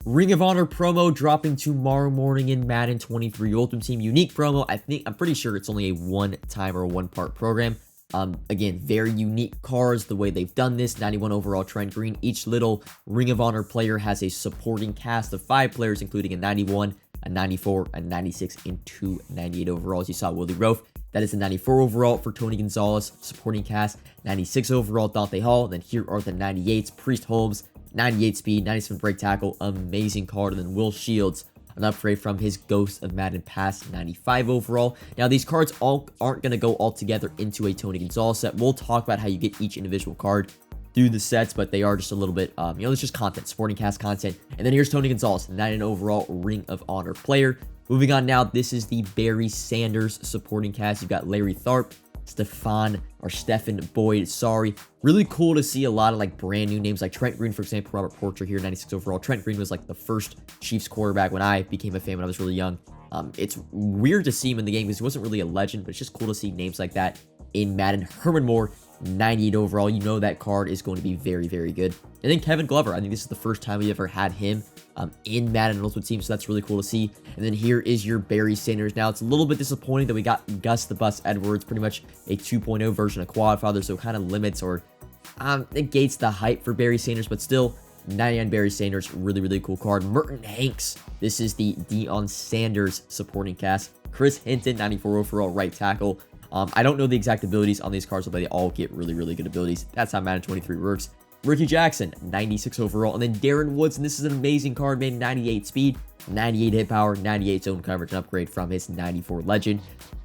Ring of Honor promo dropping tomorrow morning in Madden 23 Ultimate Team. Unique promo. I'm pretty sure it's only a one-time or one-part program. Again, very unique cards, the way they've done this. 91 overall Trent Green. Each little Ring of Honor player has a supporting cast of 5 players, including a 91, a 94, a 96, and 2 98 overalls. You saw Willie Roaf. That is the 94 overall for Tony Gonzalez, supporting cast. 96 overall, Dante Hall. Then here are the 98s, Priest Holmes, 98 speed, 97 break tackle, amazing card. And then Will Shields, an upgrade from his Ghost of Madden Pass, 95 overall. Now, these cards all aren't going to go all together into a Tony Gonzalez set. We'll talk about how you get each individual card through the sets, but they are just a little bit, it's just content, supporting cast content. And then here's Tony Gonzalez, 99 overall Ring of Honor player. Moving on now, this is the Barry Sanders supporting cast. You've got Larry Tharp, Stephen Boyd, really cool to see a lot of like brand new names like Trent Green, for example. Robert Porcher here, 96 overall. Trent Green was like the first Chiefs quarterback when I became a fan when I was really young. It's weird to see him in the game because he wasn't really a legend, but it's just cool to see names like that in Madden. Herman Moore, 98 overall. You know that card is going to be very, very good. And then Kevin Glover. I think this is the first time we ever had him in Madden Ultimate Team, so that's really cool to see. And then here is your Barry Sanders. Now, it's a little bit disappointing that we got Gus the Bus Edwards, pretty much a 2.0 version of Quadfather, so it kind of limits or negates the hype for Barry Sanders, but still, 99 Barry Sanders, really, really cool card. Merton Hanks, this is the Deion Sanders supporting cast. Chris Hinton, 94 overall right tackle. I don't know the exact abilities on these cards, but they all get really, really good abilities. That's how Madden 23 works. Ricky Jackson, 96 overall. And then Darren Woods, and this is an amazing card, man. 98 speed, 98 hit power, 98 zone coverage, an upgrade from his 94 legend.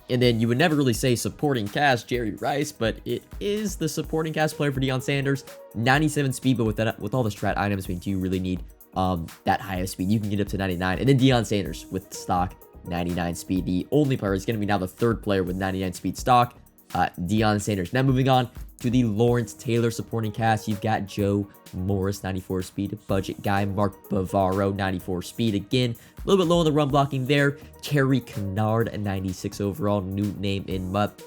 And then you would never really say supporting cast Jerry Rice, but it is the supporting cast player for Deion Sanders. 97 speed, but with all the strat items, do you really need that high of speed? You can get up to 99. And then Deion Sanders with stock 99 speed. The only player is going to be now the third player with 99 speed stock, Deion Sanders. Now moving on to the Lawrence Taylor supporting cast, you've got Joe Morris, 94 speed, budget guy. Mark Bavaro, 94 speed. Again, a little bit low on the run blocking there. Terry Kennard, 96 overall, new name in MUT.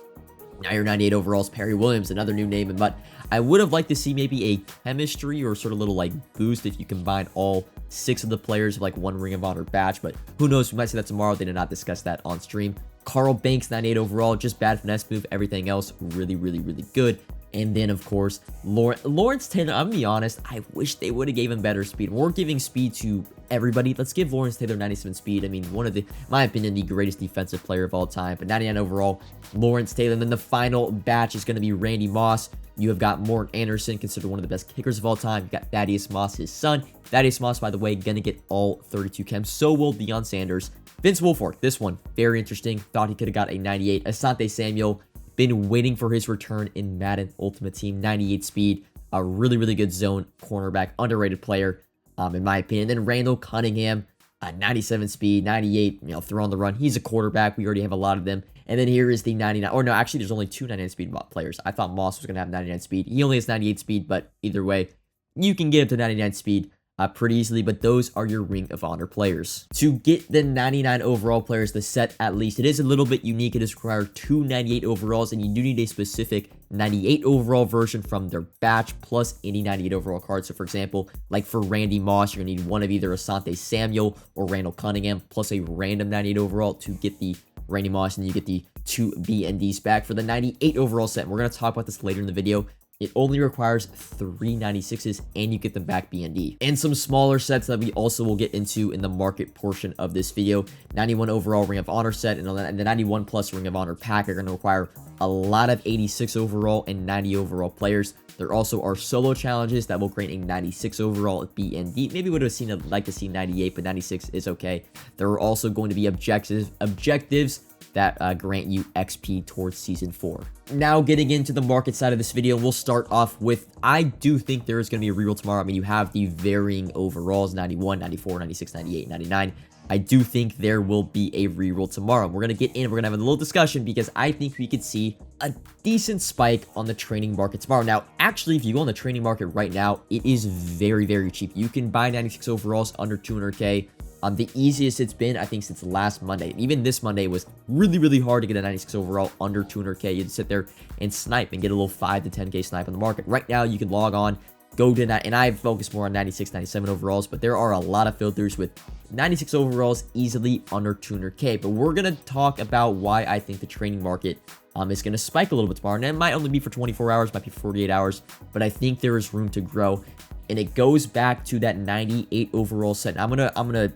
Now your 98 overalls, Perry Williams, another new name in MUT. I would have liked to see maybe a chemistry or sort of little like boost if you combine all 6 of the players of like one Ring of Honor batch, but who knows, we might see that tomorrow. They did not discuss that on stream. Carl Banks, 98 overall, just bad finesse move. Everything else, really, really, really good. And then, of course, Lawrence Taylor, I'm going to be honest, I wish they would have gave him better speed. We're giving speed to everybody. Let's give Lawrence Taylor 97 speed. I mean, one of the, in my opinion, the greatest defensive player of all time. But 99 overall, Lawrence Taylor. And then the final batch is going to be Randy Moss. You have got Morton Anderson, considered one of the best kickers of all time. You got Thaddeus Moss, his son. Thaddeus Moss, by the way, going to get all 32 chems. So will Deion Sanders. Vince Wilfork, this one, very interesting. Thought he could have got a 98. Asante Samuel, been waiting for his return in Madden Ultimate Team. 98 speed, a really, really good zone cornerback, underrated player, in my opinion. Then Randall Cunningham, 97 speed, 98, throw on the run. He's a quarterback. We already have a lot of them. And then here is the 99, or no, actually, there's only 2 99 speed players. I thought Moss was going to have 99 speed. He only has 98 speed, but either way, you can get up to 99 speed pretty easily, but those are your Ring of Honor players. To get the 99 overall players, the set at least, it is a little bit unique. It does require 2 98 overalls, and you do need a specific 98 overall version from their batch, plus any 98 overall card. So for example, like for Randy Moss, you're going to need one of either Asante Samuel or Randall Cunningham, plus a random 98 overall to get the Randy Moss, and you get the 2 BNDs back for the 98 overall set. And we're going to talk about this later in the video. It only requires 3 96s, and you get them back BND. And some smaller sets that we also will get into in the market portion of this video. 91 overall Ring of Honor set, and the 91 plus Ring of Honor pack are going to require a lot of 86 overall and 90 overall players. There also are solo challenges that will grant a 96 overall BND. Maybe would have like to see 98, but 96 is okay. There are also going to be objectives that grant you XP towards Season 4. Now getting into the market side of this video, we'll start off with, I do think there is going to be a reroll tomorrow. I mean, you have the varying overalls, 91, 94, 96, 98, 99. I do think there will be a reroll tomorrow. We're going to get in, we're going to have a little discussion because I think we could see a decent spike on the training market tomorrow. Now, actually, if you go on the training market right now, it is very, very cheap. You can buy 96 overalls under 200K. The easiest it's been, I think, since last Monday. And even this Monday was really, really hard to get a 96 overall under 200K. You'd sit there and snipe and get a little 5 to 10K snipe on the market. Right now, you can log on go to that, and I focus more on 96, 97 overalls, but there are a lot of filters with 96 overalls easily under 200k. But we're going to talk about why I think the training market is going to spike a little bit tomorrow. And it might only be for 24 hours, might be 48 hours, but I think there is room to grow. And it goes back to that 98 overall set. I'm gonna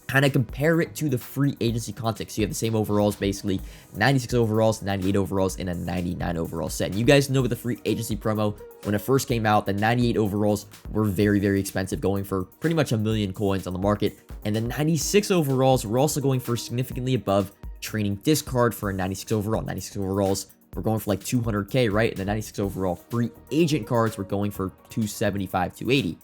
kind of compare it to the free agency context. So you have the same overalls, basically 96 overalls, 98 overalls, and a 99 overall set. And you guys know with the free agency promo, when it first came out, the 98 overalls were very, very expensive, going for pretty much 1,000,000 coins on the market. And the 96 overalls were also going for significantly above training discard for a 96 overall. 96 overalls were going for like 200k, right? And the 96 overall free agent cards were going for 275, 280.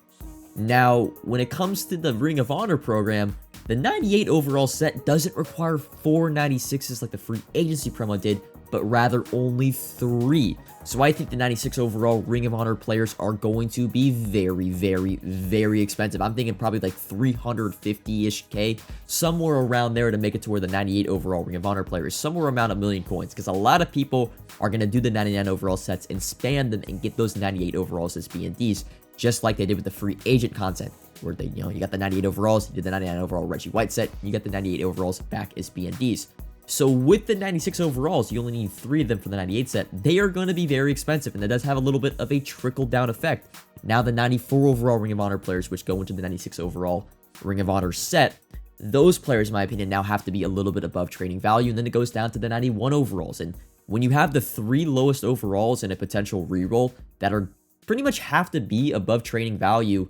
Now, when it comes to the Ring of Honor program, the 98 overall set doesn't require 4 96s like the free agency promo did, but rather only 3. So I think the 96 overall Ring of Honor players are going to be very, very, very expensive. I'm thinking probably like 350-ish K, somewhere around there to make it to where the 98 overall Ring of Honor player is somewhere around 1,000,000 coins, because a lot of people are going to do the 99 overall sets and spam them and get those 98 overalls as BNDs, just like they did with the free agent content, where they, you got the 98 overalls, you did the 99 overall Reggie White set, you got the 98 overalls back as BNDs. So with the 96 overalls, you only need 3 of them for the 98 set. They are going to be very expensive, and that does have a little bit of a trickle-down effect. Now the 94 overall Ring of Honor players, which go into the 96 overall Ring of Honor set, those players, in my opinion, now have to be a little bit above trading value, and then it goes down to the 91 overalls. And when you have the 3 lowest overalls and a potential reroll that are pretty much have to be above trading value,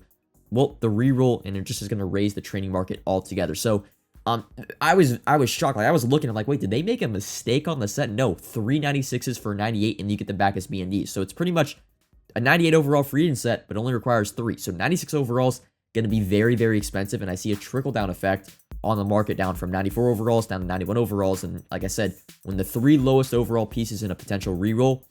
well, the reroll and it just is going to raise the trading market altogether. So I was shocked. Like, I was looking, I'm like, wait, did they make a mistake on the set? No, 3 96s for 98, and you get them back as BNDs. So it's pretty much a 98 overall free agent set, but only requires 3. So 96 overalls going to be very, very expensive, and I see a trickle down effect on the market, down from 94 overalls down to 91 overalls. And like I said, when the 3 lowest overall pieces in a potential reroll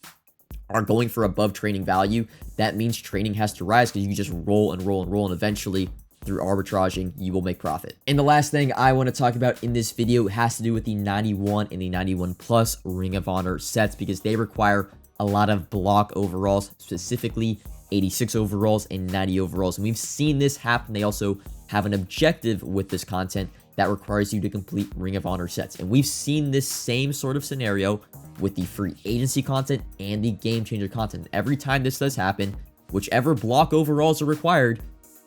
are going for above trading value, that means trading has to rise, because you just roll and roll and roll, and eventually through arbitraging, you will make profit. And the last thing I want to talk about in this video has to do with the 91 and the 91 plus Ring of Honor sets, because they require a lot of block overalls, specifically 86 overalls and 90 overalls. And we've seen this happen. They also have an objective with this content that requires you to complete Ring of Honor sets. And we've seen this same sort of scenario with the free agency content and the game changer content. Every time this does happen, whichever block overalls are required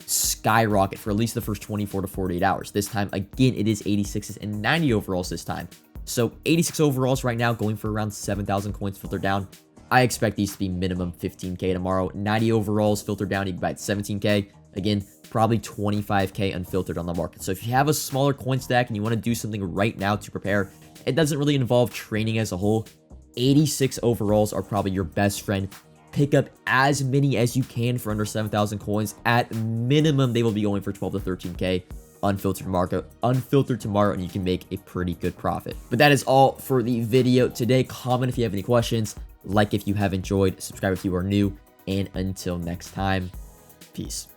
skyrocket for at least the first 24 to 48 hours. This time, again, it is 86s and 90 overalls this time. So 86 overalls right now going for around 7,000 coins filtered down. I expect these to be minimum 15k tomorrow. 90 overalls filtered down, you can buy at 17k. Again, probably 25k unfiltered on the market. So if you have a smaller coin stack and you want to do something right now to prepare, it doesn't really involve training as a whole. 86 overalls are probably your best friend. Pick up as many as you can for under 7,000 coins. At minimum, they will be going for 12 to 13k unfiltered tomorrow, and you can make a pretty good profit. But that is all for the video today. Comment if you have any questions, like if you have enjoyed, subscribe if you are new, and until next time, peace.